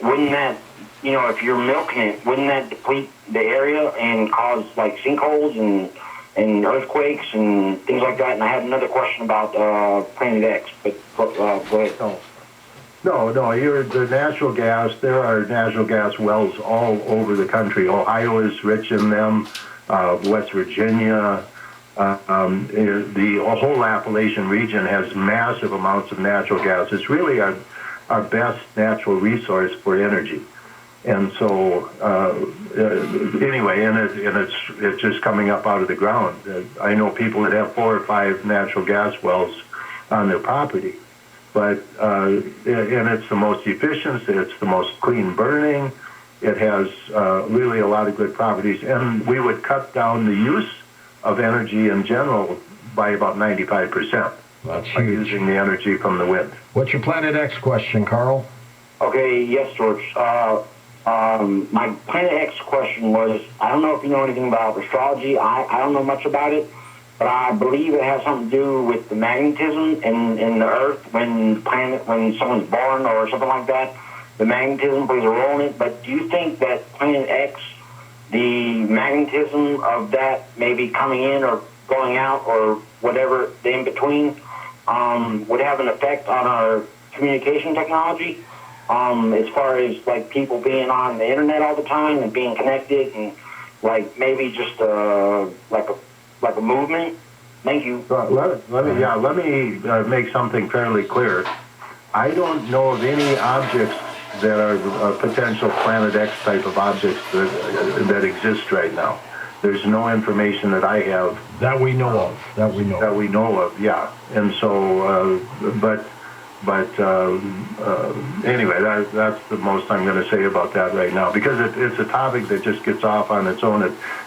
wouldn't that, if you're milking it, wouldn't that deplete the area and cause like sinkholes and earthquakes and things like that? And I had another question about Planet X, but go ahead. No, the natural gas, there are natural gas wells all over the country. Ohio is rich in them, West Virginia, the whole Appalachian region has massive amounts of natural gas. It's really our best natural resource for energy. And so, anyway, and it's just coming up out of the ground. I know people that have 4 or 5 natural gas wells on their property. But and it's the most efficient, it's the most clean burning, it has really a lot of good properties, and we would cut down the use of energy in general by about 95%. That's by huge. Using the energy from the wind. What's your Planet X question, Carl? Okay, yes, George. My Planet X question was, I don't know if you know anything about astrology. I don't know much about it. But I believe it has something to do with the magnetism in the Earth when someone's born or something like that. The magnetism plays a role in it. But do you think that Planet X, the magnetism of that maybe coming in or going out or whatever the in between would have an effect on our communication technology? As far as like people being on the internet all the time and being connected and like maybe just like a movement. Thank you. Let me make something fairly clear. I don't know of any objects that are potential Planet X type of objects that exist right now. There's no information that I have that we know of. Yeah. And so, anyway, that's the most I'm going to say about that right now, because it's a topic that just gets off on its own.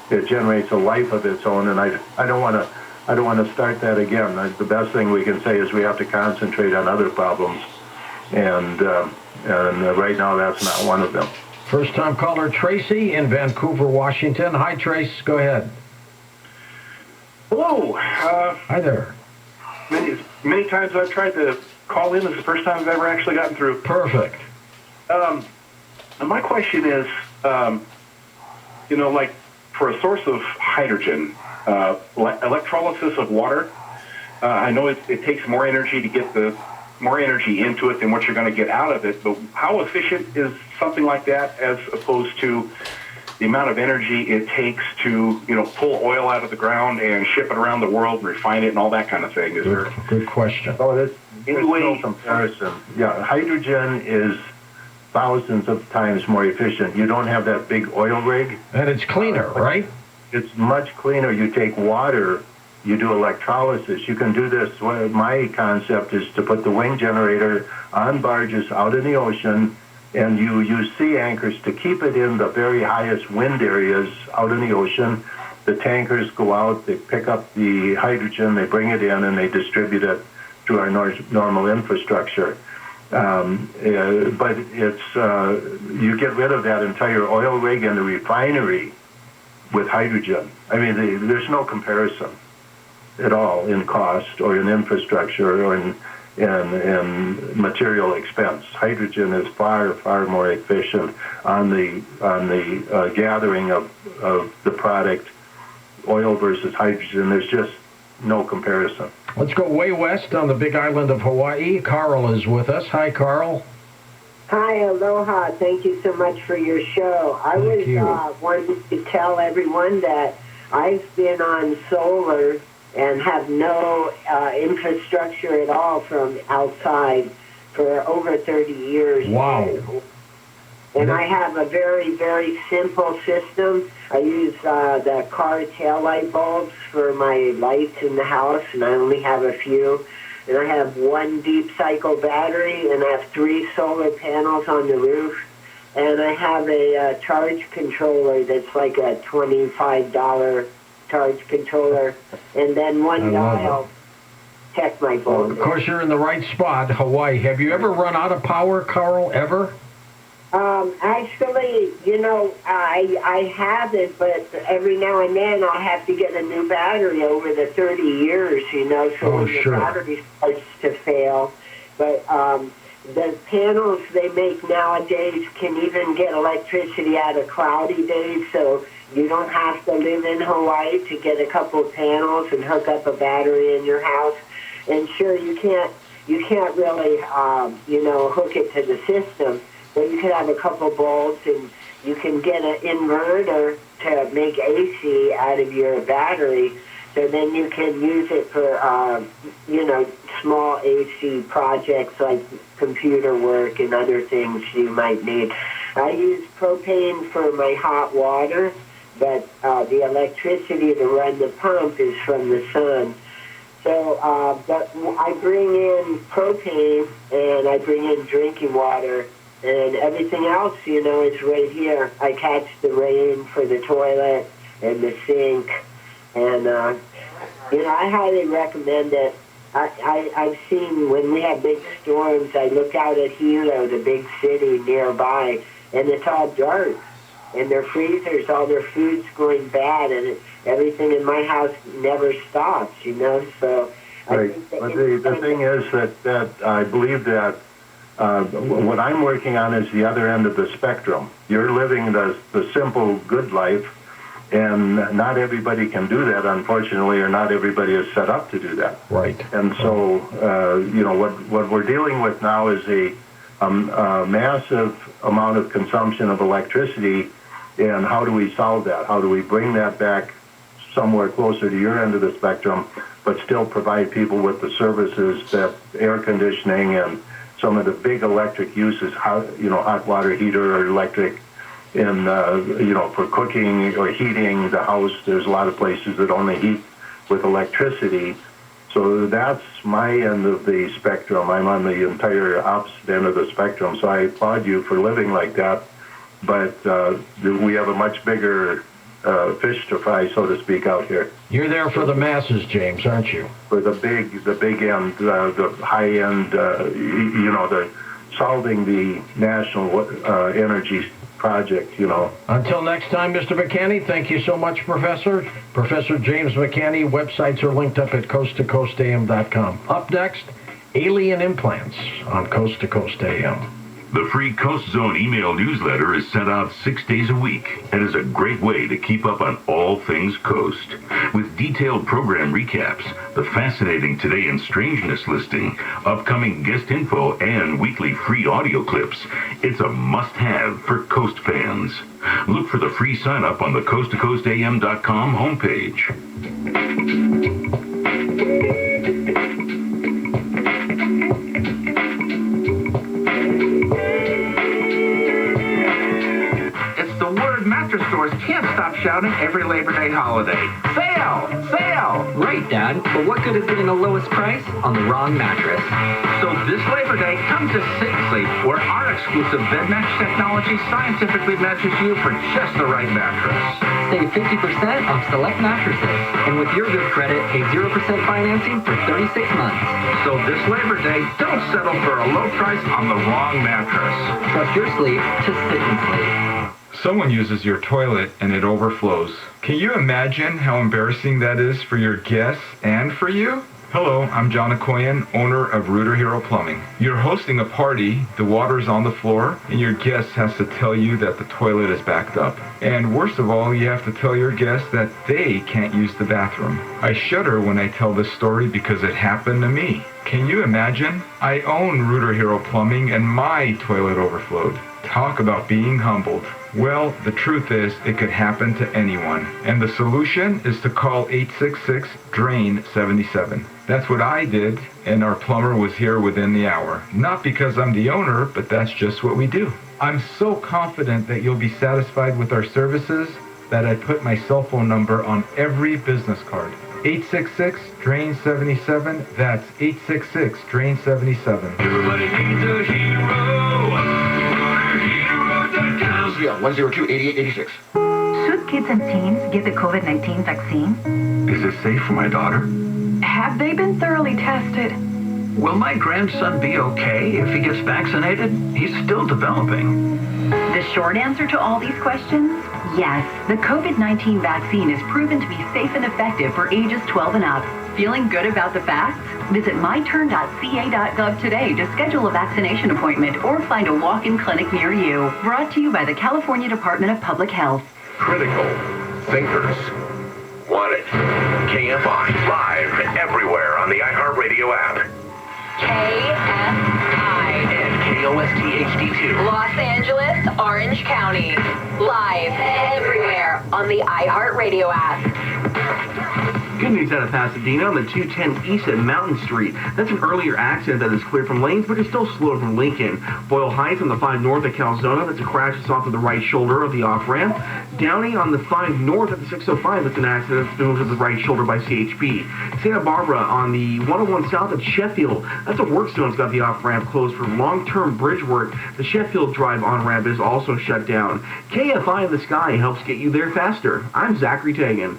It generates a life of its own, and I don't want to start that again. The best thing we can say is we have to concentrate on other problems, and right now that's not one of them. First-time caller Tracy in Vancouver, Washington. Hi, Trace. Go ahead. Hello. Hi there. Many times I've tried to call in. This is the first time I've ever actually gotten through. Perfect. And my question is, like for a source of hydrogen, electrolysis of water, I know it takes more energy to get more energy into it than what you're going to get out of it, but how efficient is something like that as opposed to the amount of energy it takes to, pull oil out of the ground and ship it around the world and refine it and all that kind of thing? Good question. Oh, there's no comparison. Yeah, hydrogen is thousands of times more efficient. You don't have that big oil rig. And it's cleaner, right? It's much cleaner. You take water, you do electrolysis. You can do this. My concept is to put the wing generator on barges out in the ocean, and you use sea anchors to keep it in the very highest wind areas out in the ocean. The tankers go out, they pick up the hydrogen, they bring it in, and they distribute it through our normal infrastructure. But it's you get rid of that entire oil rig and the refinery with hydrogen. I mean, there's no comparison at all in cost or in infrastructure or in material expense. Hydrogen is far, far more efficient on the gathering of the product. Oil versus hydrogen, there's just no comparison. Let's go way west on the big island of Hawaii. Carl is with us. Hi, Carl. Hi, aloha. Thank you so much for your show. I wanted to tell everyone that I've been on solar and have no infrastructure at all from outside for over 30 years. Wow. And I have a very, very simple system. I use the car taillight bulbs for my lights in the house, and I only have a few. And I have one deep cycle battery, and I have 3 solar panels on the roof. And I have a charge controller that's like a $25 charge controller, and then one dial. Check my phone. Of course, you're in the right spot, Hawaii. Have you ever run out of power, Carl, ever? Actually, I haven't, but every now and then I'll have to get a new battery over the 30 years, so when the battery starts to fail. But the panels they make nowadays can even get electricity out of cloudy days, so you don't have to live in Hawaii to get a couple of panels and hook up a battery in your house. And sure, you can't really, hook it to the system, but you can have a couple bulbs and you can get an inverter to make AC out of your battery. So then you can use it for, small AC projects like computer work and other things you might need. I use propane for my hot water, but the electricity to run the pump is from the sun. So but I bring in propane and I bring in drinking water, and everything else, is right here. I catch the rain for the toilet and the sink, and I highly recommend it. I've seen when we have big storms, I look out at Hilo, the big city nearby, and it's all dark. And their freezers, all their food's going bad, and everything in my house never stops, So right. But the thing is that I believe that what I'm working on is the other end of the spectrum. You're living the simple, good life, and not everybody can do that, unfortunately, or not everybody is set up to do that. Right. And so, what we're dealing with now is a massive amount of consumption of electricity, and how do we solve that? How do we bring that back somewhere closer to your end of the spectrum, but still provide people with the services that air conditioning and some of the big electric uses, hot water heater or electric, and for cooking or heating the house. There's a lot of places that only heat with electricity. So that's my end of the spectrum. I'm on the entire opposite end of the spectrum. So I applaud you for living like that. But we have a much bigger fish to fry, so to speak, out here. You're there for the masses, James, aren't you? For the big end, the high end, the solving the national energy project, Until next time, Mr. McCanny, thank you so much, Professor. Professor James McCanny. Websites are linked up at coasttocoastam.com. Up next, alien implants on Coast to Coast AM. The free Coast Zone email newsletter is sent out 6 days a week and is a great way to keep up on all things Coast. With detailed program recaps, the fascinating Today in Strangeness listing, upcoming guest info, and weekly free audio clips, it's a must-have for Coast fans. Look for the free sign-up on the coasttocoastam.com homepage. Mattress stores can't stop shouting every Labor Day holiday. Sale! Sale! Right, Dad, but what could have been the lowest price on the wrong mattress? So this Labor Day, come to Sit and Sleep, where our exclusive bed match technology scientifically matches you for just the right mattress. Save 50% off select mattresses, and with your good credit, pay 0% financing for 36 months. So this Labor Day, don't settle for a low price on the wrong mattress. Trust your sleep to Sit and Sleep. Someone uses your toilet and it overflows. Can you imagine how embarrassing that is for your guests and for you? Hello, I'm John Okoyan, owner of Rooter Hero Plumbing. You're hosting a party, the water's on the floor, and your guest has to tell you that the toilet is backed up. And worst of all, you have to tell your guests that they can't use the bathroom. I shudder when I tell this story because it happened to me. Can you imagine? I own Rooter Hero Plumbing and my toilet overflowed. Talk about being humbled. Well, the truth is, it could happen to anyone. And the solution is to call 866-DRAIN-77. That's what I did, and our plumber was here within the hour. Not because I'm the owner, but that's just what we do. I'm so confident that you'll be satisfied with our services that I put my cell phone number on every business card. 866-DRAIN-77. That's 866-DRAIN-77. Everybody needs a hero. Yeah, 102-8886. Should kids and teens get the COVID-19 vaccine? Is it safe for my daughter? Have they been thoroughly tested? Will my grandson be okay if he gets vaccinated? He's still developing. The short answer to all these questions, Yes, the COVID-19 vaccine is proven to be safe and effective for ages 12 and up. Feeling good about the facts? Visit myturn.ca.gov today to schedule a vaccination appointment or find a walk-in clinic near you. Brought to you by the California Department of Public Health. Critical thinkers want it. KFI, live everywhere on the iHeartRadio app. KFI. And KOST HD2. Los Angeles, Orange County. Live everywhere on the iHeartRadio app. Good news out of Pasadena on the 210 East at Mountain Street. That's an earlier accident that is cleared from lanes, but is still slow from Lincoln. Boyle Heights on the 5 North at Calzona. That's a crash that's off of the right shoulder of the off-ramp. Downey on the 5 North at the 605. That's an accident that's moved to the right shoulder by CHP. Santa Barbara on the 101 South at Sheffield. That's a work zone that's got the off-ramp closed for long-term bridge work. The Sheffield Drive on-ramp is also shut down. KFI in the Sky helps get you there faster. I'm Zachary Tagan.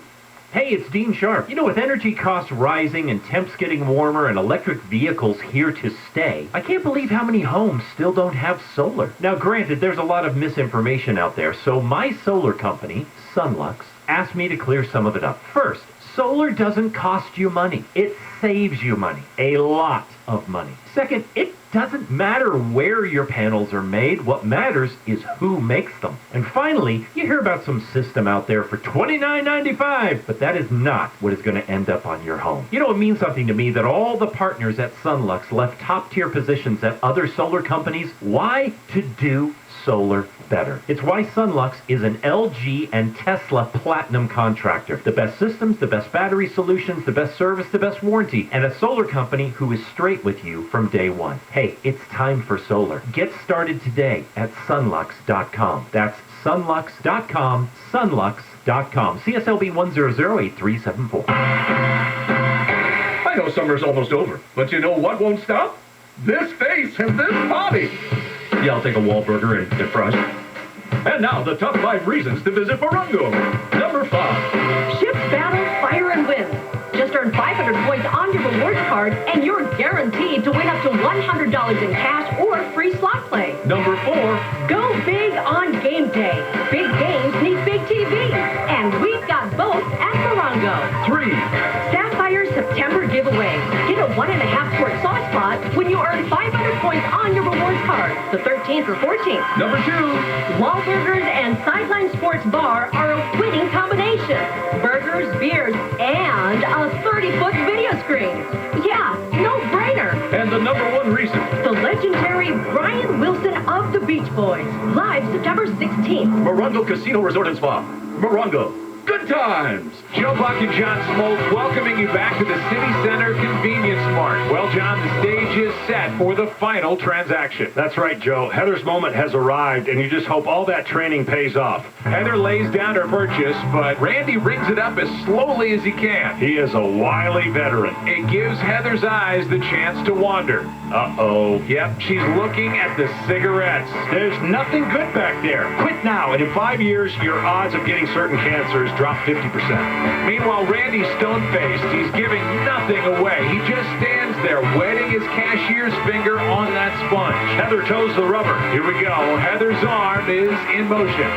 Hey, it's Dean Sharp. You know, with energy costs rising and temps getting warmer and electric vehicles here to stay, I can't believe how many homes still don't have solar. Now, granted, there's a lot of misinformation out there, so my solar company, Sunlux, asked me to clear some of it up. First, solar doesn't cost you money. It saves you money. A lot of money. Second, it doesn't matter where your panels are made. What matters is who makes them. And finally, you hear about some system out there for $29.95, but that is not what is going to end up on your home. You know, it means something to me that all the partners at Sunlux left top-tier positions at other solar companies. Why? To do solar better. It's why Sunlux is an LG and Tesla Platinum contractor. The best systems, the best battery solutions, the best service, the best warranty, and a solar company who is straight with you from day one. Hey, it's time for solar. Get started today at sunlux.com. That's sunlux.com, sunlux.com. CSLB 1008374. I know summer's almost over, but you know what won't stop? This face and this body. Yeah, I'll take a Wahlburger and defrost. And now, the top 5 reasons to visit Morongo. Number 5. Ships, battles, fire, and wind. Just earn 500 points on your rewards card, and you're guaranteed to win up to $100 in cash or free slot play. Number 4. Go big on game day. Big games need big TVs, and we've got both at Morongo. 3. Sapphire September giveaway. Get a 1.5-quart sauce spot when you earn 500 points on your rewards card. The 13th or 14th. Number 2. Wahlburgers and Sideline Sports Bar are a winning combination. Burgers, beers, and a 30-foot video screen. Yeah, no-brainer. And the number 1 reason. The legendary Brian Wilson of the Beach Boys. Live September 16th. Morongo Casino Resort and Spa. Morongo. Good times. Joe Buck and John Smoke welcoming you back to the City Center Convenience Mart. Well, John, the stage is set for the final transaction. That's right, Joe. Heather's moment has arrived, and you just hope all that training pays off. Heather lays down her purchase, but Randy rings it up as slowly as he can. He is a wily veteran. It gives Heather's eyes the chance to wander. Uh-oh. Yep, she's looking at the cigarettes. There's nothing good back there. Quit now, and in 5 years, your odds of getting certain cancers drop 50%. Meanwhile, Randy's stone-faced. He's giving nothing away. He just stands there, wetting his cashier's finger on that sponge. Heather toes the rubber. Here we go. Heather's arm is in motion.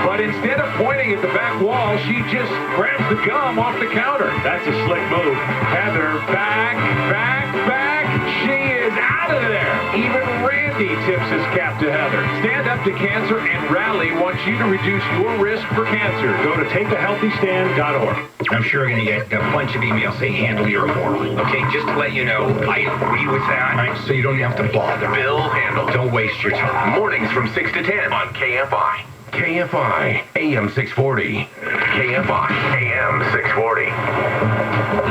But instead of pointing at the back wall, she just grabs the gum off the counter. That's a slick move. Heather, back. She is out of there. Even Randy tips his cap to Heather. Stand Up to Cancer and Rally wants you to reduce your risk for cancer. Go to takeahealthystand.org. I'm sure you're going to get a bunch of emails saying handle your immoral. Okay, just to let you know, I agree with that. So you don't have to bother. Bill Handle. Don't waste your time. Mornings from 6 to 10 on KFI. KFI AM 640. KFI AM 640.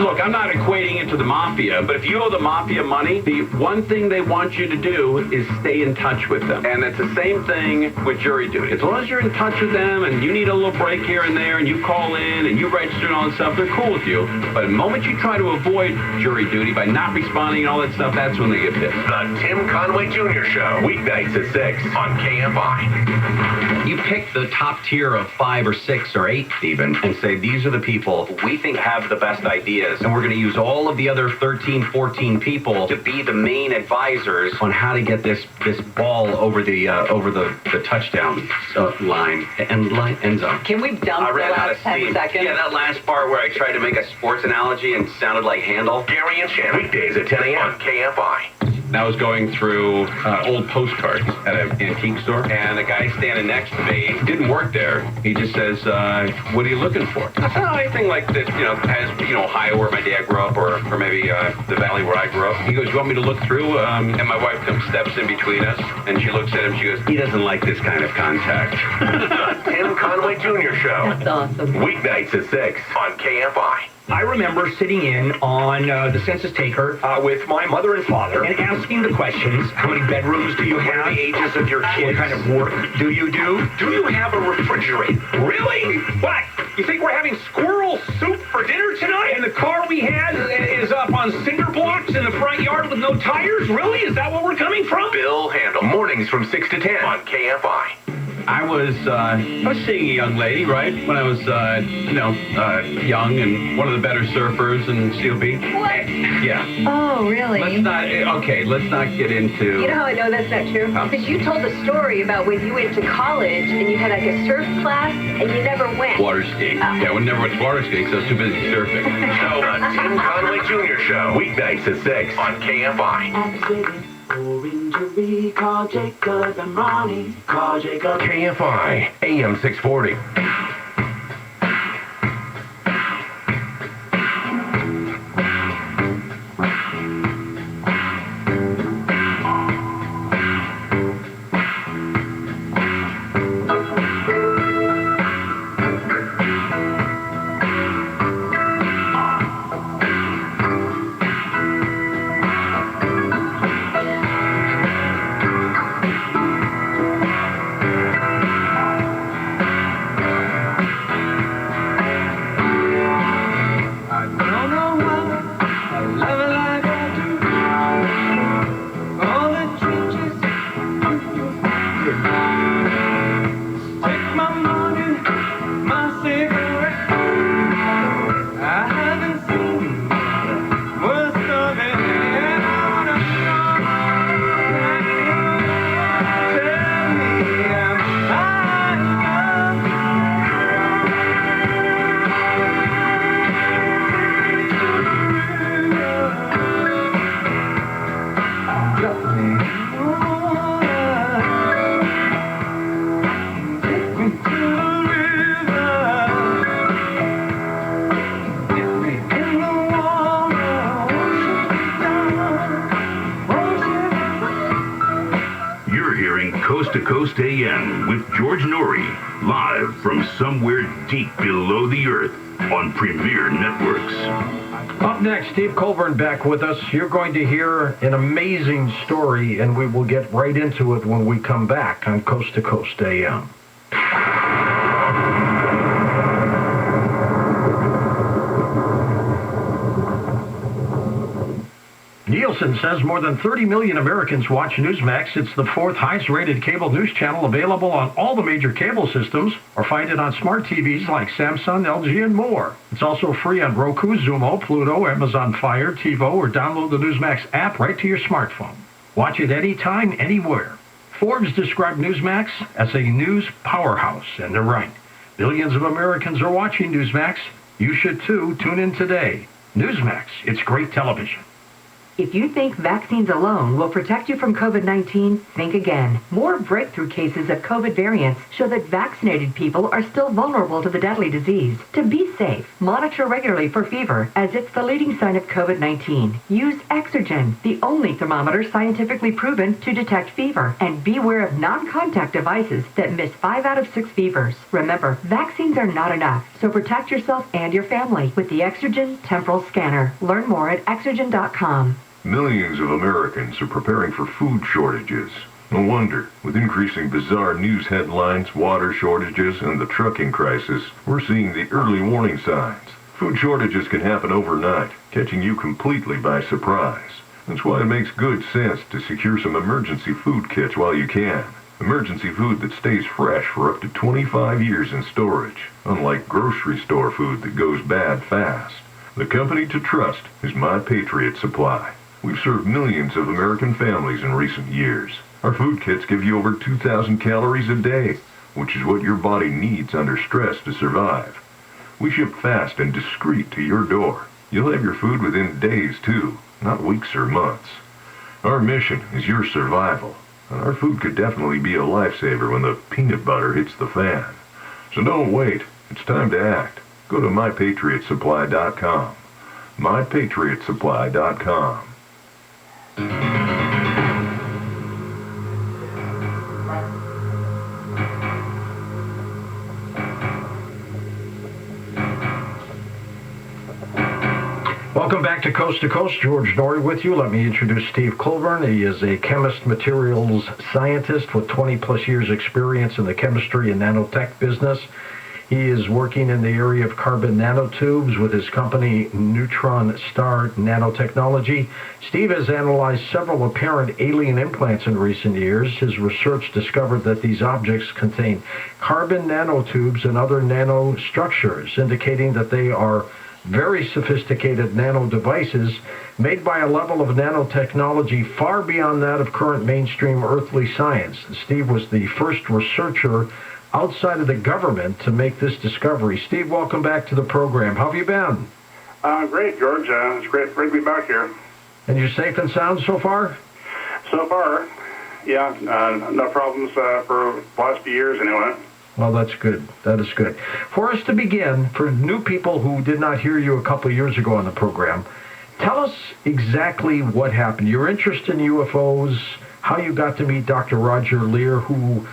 Look, I'm not equating it to the mafia, but if you owe the mafia money, the one thing they want you to do is stay in touch with them. And it's the same thing with jury duty. As long as you're in touch with them and you need a little break here and there and you call in and you register and all that stuff, they're cool with you. But the moment you try to avoid jury duty by not responding and all that stuff, that's when they get pissed. The Tim Conway Jr. Show, weeknights at 6 on KFI. You pick the top tier of 5 or 6 or 8 even and say, these are the people we think have the best ideas is. And we're going to use all of the other 13, 14 people to be the main advisors on how to get this ball over the touchdown line, end zone. Can we dump the last 10 seconds? Yeah, that last part where I tried to make a sports analogy and sounded like handle. Gary and Shannon, weekdays at 10 a.m. on KFI. And I was going through old postcards at an antique store, and the guy standing next to me didn't work there. He just says, "What are you looking for?" I said, "Oh, anything like that, has Ohio where my dad grew up, or maybe the valley where I grew up." He goes, "You want me to look through?" And my wife steps in between us, and she looks at him. She goes, "He doesn't like this kind of contact." The Tim Conway Jr. Show. That's awesome. Weeknights at 6 on KFI. I remember sitting in on the census taker with my mother and father and asking the questions: how many bedrooms do you have? What are the ages of your kids? What kind of work do you do? Do you have a refrigerator? Really? What? You think we're having squirrel soup for dinner tonight? And the car we had is up on cinder blocks in the front yard with no tires? Really? Is that where we're coming from? Bill Handel. Mornings from 6 to 10 on KFI. I was seeing a young lady, right, when I was, young and one of the better surfers in Steel Beach. What? Yeah. Oh, really? Let's not get into... You know how I know that's not true? Because you told the story about when you went to college and you had like a surf class and you never went. Water skiing. Yeah, we never went to water skiing, so I was too busy surfing. So, the Tim Conway Jr. Show. Weeknights at 6 on KFI. For injury, call Jacob and Ronnie. Call Jacob. KFI, AM 640. Coast to Coast AM with George Norrie, live from somewhere deep below the earth on Premier Networks. Up next, Steve Colburn back with us. You're going to hear an amazing story, and we will get right into it when we come back on Coast to Coast AM. Nielsen says more than 30 million Americans watch Newsmax. It's the fourth highest-rated cable news channel available on all the major cable systems, or find it on smart TVs like Samsung, LG, and more. It's also free on Roku, Xumo, Pluto, Amazon Fire, TiVo, or download the Newsmax app right to your smartphone. Watch it anytime, anywhere. Forbes described Newsmax as a news powerhouse, and they're right. Billions of Americans are watching Newsmax. You should too. Tune in today. Newsmax, it's great television. If you think vaccines alone will protect you from COVID-19, think again. More breakthrough cases of COVID variants show that vaccinated people are still vulnerable to the deadly disease. To be safe, monitor regularly for fever, as it's the leading sign of COVID-19. Use Exergen, the only thermometer scientifically proven to detect fever. And beware of non-contact devices that miss 5 out of 6 fevers. Remember, vaccines are not enough, so protect yourself and your family with the Exergen Temporal Scanner. Learn more at Exergen.com. Millions of Americans are preparing for food shortages. No wonder, with increasing bizarre news headlines, water shortages, and the trucking crisis, we're seeing the early warning signs. Food shortages can happen overnight, catching you completely by surprise. That's why it makes good sense to secure some emergency food kits while you can. Emergency food that stays fresh for up to 25 years in storage, unlike grocery store food that goes bad fast. The company to trust is My Patriot Supply. We've served millions of American families in recent years. Our food kits give you over 2,000 calories a day, which is what your body needs under stress to survive. We ship fast and discreet to your door. You'll have your food within days, too, not weeks or months. Our mission is your survival, and our food could definitely be a lifesaver when the peanut butter hits the fan. So don't wait. It's time to act. Go to MyPatriotSupply.com. MyPatriotSupply.com. Welcome back to Coast. George Norrie with you. Let me introduce Steve Colburn. He is a chemist materials scientist with 20-plus years experience in the chemistry and nanotech business. He is working in the area of carbon nanotubes with his company Neutron Star Nanotechnology. Steve has analyzed several apparent alien implants in recent years. His research discovered that these objects contain carbon nanotubes and other nanostructures, indicating that they are very sophisticated nano devices made by a level of nanotechnology far beyond that of current mainstream earthly science. Steve was the first researcher outside of the government to make this discovery. Steve, welcome back to the program. How have you been? Great, George. It's great to be back here. And you safe and sound so far? So far, yeah. No problems for the last few years anyway. Well, that's good. That is good. For us to begin, for new people who did not hear you a couple of years ago on the program, tell us exactly what happened. Your interest in UFOs, how you got to meet Dr. Roger Lear, who,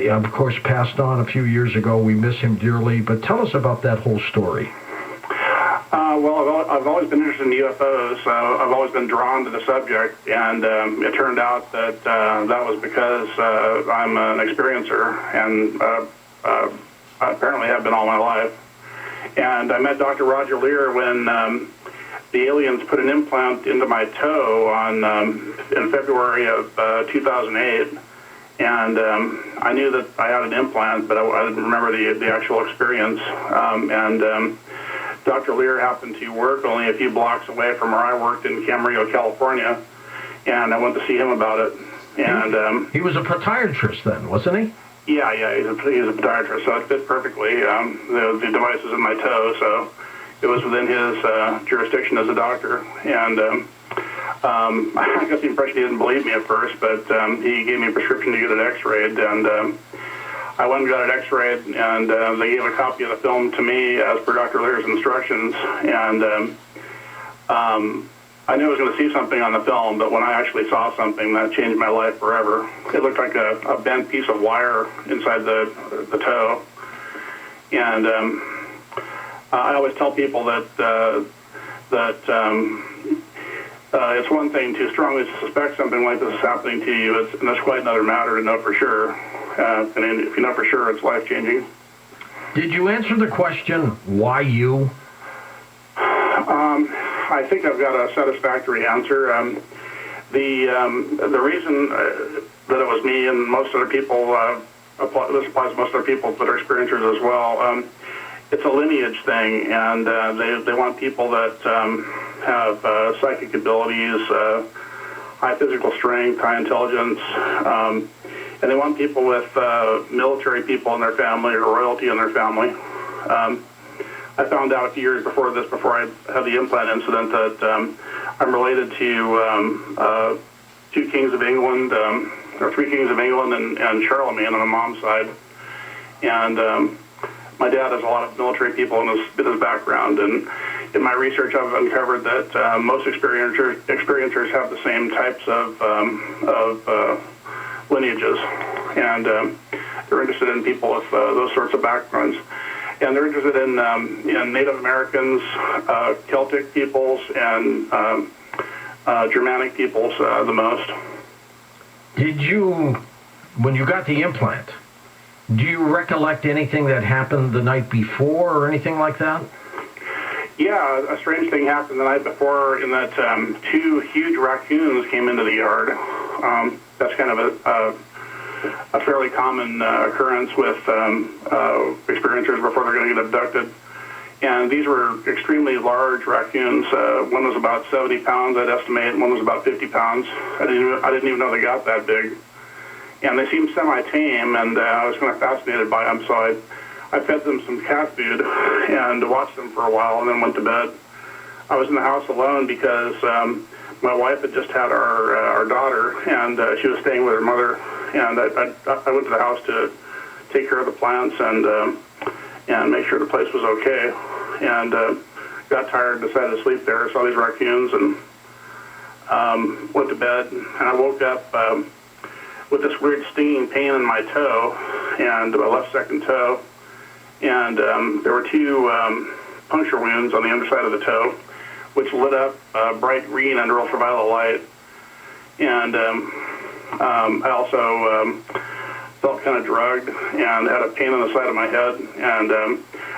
of course, passed on a few years ago. We miss him dearly. But tell us about that whole story. Well, I've always been interested in UFOs. I've always been drawn to the subject, and it turned out that that was because I'm an experiencer, and I apparently have been all my life. And I met Dr. Roger Lear when the aliens put an implant into my toe in February of 2008. And I knew that I had an implant, but I didn't remember the actual experience. Dr. Lear happened to work only a few blocks away from where I worked in Camarillo, California, and I went to see him about it. And he was a podiatrist then, wasn't he? Yeah, he's a podiatrist, so it fit perfectly. The device was in my toe, so it was within his jurisdiction as a doctor. And I got the impression he didn't believe me at first, but he gave me a prescription to get it x-rayed, and I went and got it x-rayed, and they gave a copy of the film to me as per Dr. Lear's instructions, and I knew I was going to see something on the film, but when I actually saw something, that changed my life forever. It looked like a bent piece of wire inside the toe, and I always tell people that it's one thing to strongly suspect something like this is happening to you, and it's quite another matter to know for sure. And if you know for sure, it's life-changing. Did you answer the question, why you? I think I've got a satisfactory answer. The reason that it was me and most other people, this applies to most other people that are experiencers as well, it's a lineage thing, and they want people that have psychic abilities, high physical strength, high intelligence, and they want people with military people in their family or royalty in their family. I found out a few years before I had the implant incident, that I'm related to three kings of England and Charlemagne on my mom's side. And my dad has a lot of military people in his background. And in my research, I've uncovered that most experiencers have the same types of lineages. And they're interested in people with those sorts of backgrounds. And they're interested in Native Americans, Celtic peoples, and Germanic peoples the most. Did you, when you got the implant, do you recollect anything that happened the night before or anything like that? Yeah, a strange thing happened the night before in that two huge raccoons came into the yard. That's kind of a fairly common occurrence with experiencers before they're going to get abducted. And these were extremely large raccoons. One was about 70 pounds, I'd estimate, and one was about 50 pounds. I didn't even know they got that big. And they seemed semi-tame, and I was kind of fascinated by them, so I fed them some cat food and watched them for a while and then went to bed. I was in the house alone because my wife had just had our daughter, and she was staying with her mother, and I went to the house to take care of the plants and make sure the place was okay, and got tired, decided to sleep there, saw these raccoons, and went to bed, and I woke up with this weird stinging pain in my toe, and my left second toe, and there were two puncture wounds on the underside of the toe, which lit up bright green under ultraviolet light, and I also felt kind of drugged and had a pain on the side of my head, and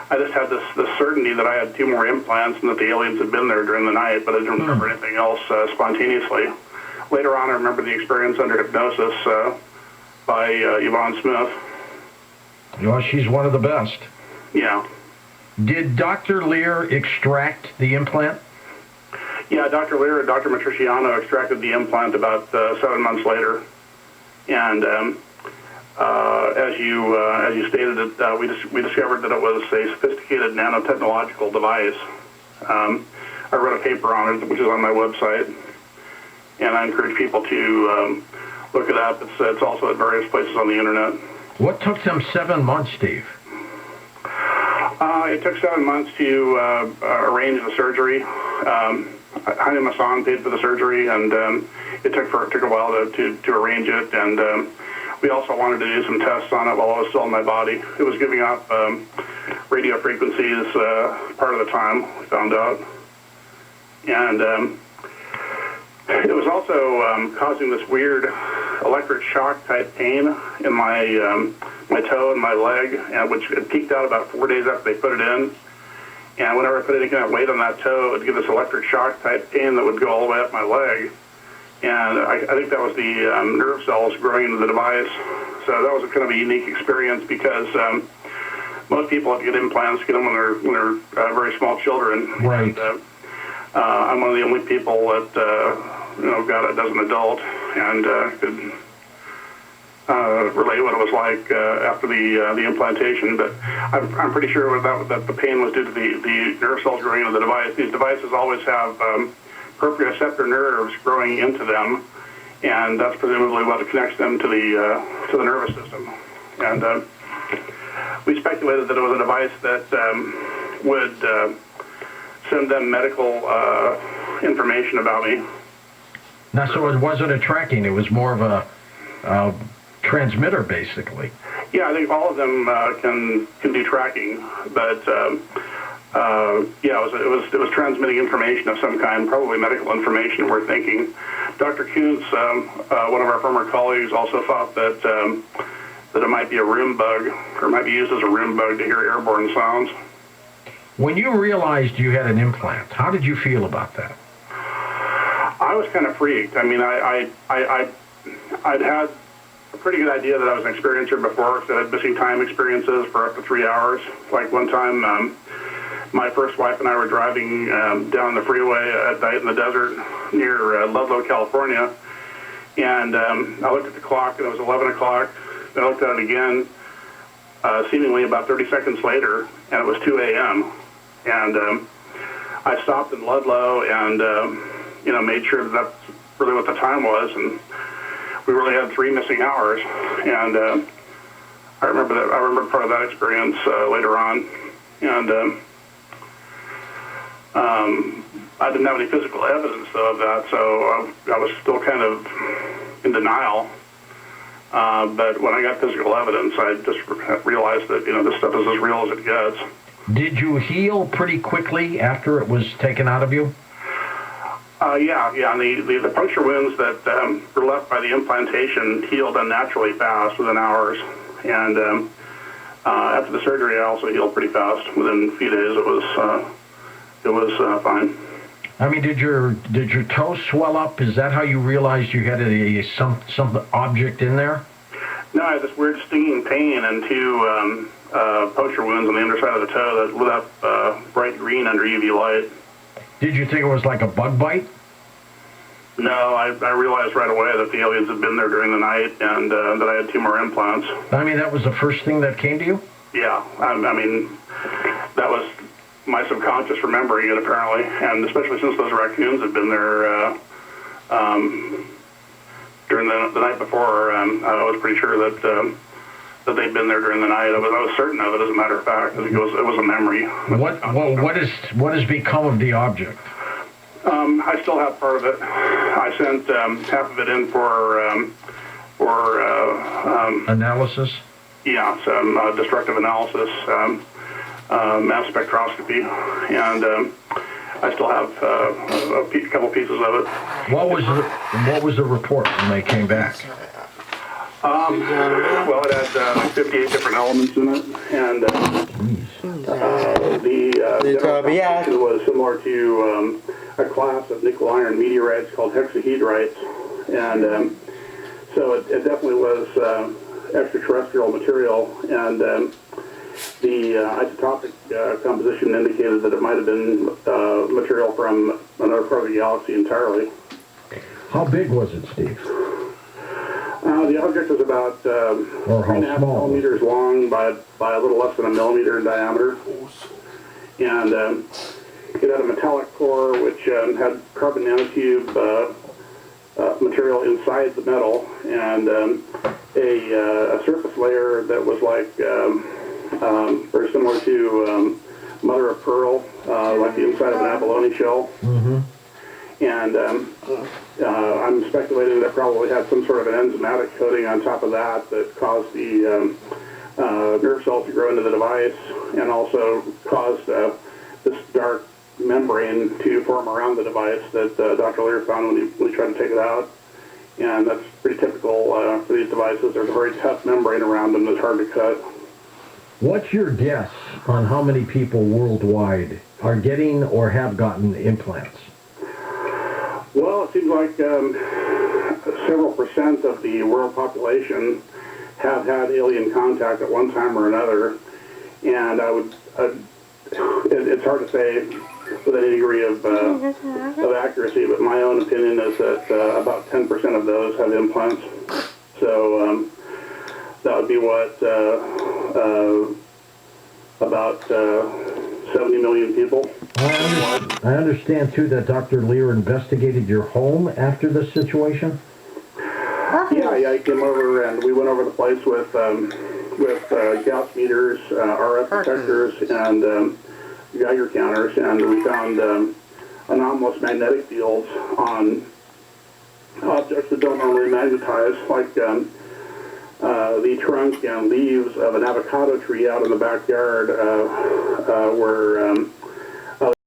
I just had this certainty that I had 2 more implants and that the aliens had been there during the night, but I didn't remember anything else spontaneously. Later on, I remember the experience under hypnosis by Yvonne Smith. Oh, she's one of the best. Yeah. Did Dr. Lear extract the implant? Yeah, Dr. Lear and Dr. Matriciano extracted the implant about 7 months later. And as you stated, we discovered that it was a sophisticated nanotechnological device. I wrote a paper on it, which is on my website, and I encourage people to look it up. It's also at various places on the internet. What took them 7 months, Steve? It took 7 months to arrange the surgery. Honey Masson paid for the surgery, and it took a while to arrange it. And we also wanted to do some tests on it while I was still in my body. It was giving off radio frequencies part of the time, we found out. And it was also causing this weird electric shock type pain in my toe and my leg, which had peaked out about 4 days after they put it in. And whenever I put any kind of weight on that toe, it would give this electric shock type pain that would go all the way up my leg. And I think that was the nerve cells growing into the device. So that was a kind of a unique experience because most people that get implants get them when they're very small children. Right. And, I'm one of the only people that got it as an adult and could relate what it was like after the implantation. But I'm pretty sure that the pain was due to the nerve cells growing into the device. These devices always have proprioceptor nerves growing into them, and that's presumably what connects them to the nervous system. And we speculated that it was a device that would send them medical information about me. Now, so it wasn't a tracking; it was more of a transmitter, basically. Yeah, I think all of them can do tracking, but it was transmitting information of some kind, probably medical information. We're thinking. Dr. Kuntz, one of our former colleagues, also thought that it might be a room bug, or might be used as a room bug to hear airborne sounds. When you realized you had an implant, how did you feel about that? I was kind of freaked. I mean, I'd had a pretty good idea that I was an experiencer before, because I had missing time experiences for up to 3 hours. Like one time, my first wife and I were driving down the freeway at night in the desert near Ludlow, California, and I looked at the clock, and it was 11 o'clock. I looked at it again, seemingly about 30 seconds later, and it was 2 a.m. And I stopped in Ludlow and, made sure that that's really what the time was, and we really had 3 missing hours. And I remember part of that experience later on, and I didn't have any physical evidence, though, of that, so I was still kind of in denial. But when I got physical evidence, I just realized that, this stuff is as real as it gets. Did you heal pretty quickly after it was taken out of you? Yeah. And the puncture wounds that were left by the implantation healed unnaturally fast within hours. And after the surgery, I also healed pretty fast. Within a few days, it was fine. I mean, did your toe swell up? Is that how you realized you had some object in there? No, I had this weird stinging pain and two poacher wounds on the underside of the toe that lit up bright green under UV light. Did you think it was like a bug bite? No, I realized right away that the aliens had been there during the night and that I had 2 more implants. I mean, that was the first thing that came to you? Yeah, I mean, that was my subconscious remembering it apparently, and especially since those raccoons had been there during the night before, I was pretty sure that that they'd been there during the night. I was certain of it, as a matter of fact. I think it was a memory. What has become of the object? I still have part of it. I sent half of it in for analysis. Yeah, some destructive analysis, mass spectroscopy, and I still have a couple pieces of it. What was the report when they came back? Well, it had 58 different elements in it, and the composition was similar to a class of nickel iron meteorites called hexahedrites, and so it definitely was extraterrestrial material, and the isotopic composition indicated that it might have been material from another part of the galaxy entirely. How big was it, Steve? The object was about 3.5 millimeters long by a little less than a millimeter in diameter, and it had a metallic core which had carbon nanotube material inside the metal, and a surface layer that was like very similar to mother of pearl, like the inside of an abalone shell. Mm-hmm. And I'm speculating that probably had some sort of an enzymatic coating on top of that caused the nerve cells to grow into the device, and also caused this dark membrane to form around the device that Dr. Lear found when he tried to take it out. And that's pretty typical for these devices. There's a very tough membrane around them that's hard to cut. What's your guess on how many people worldwide are getting or have gotten implants? Well, it seems like several percent of the world population have had alien contact at one time or another, and it's hard to say with any degree of accuracy, but my own opinion is that about 10% of those have implants. So that would be what, about 70 million people. I understand, too, that Dr. Lear investigated your home after this situation? Yeah, he came over and we went over the place with Gauss meters, RF detectors, and Geiger counters, and we found anomalous magnetic fields on objects that don't normally magnetize, like the trunk and leaves of an avocado tree out in the backyard were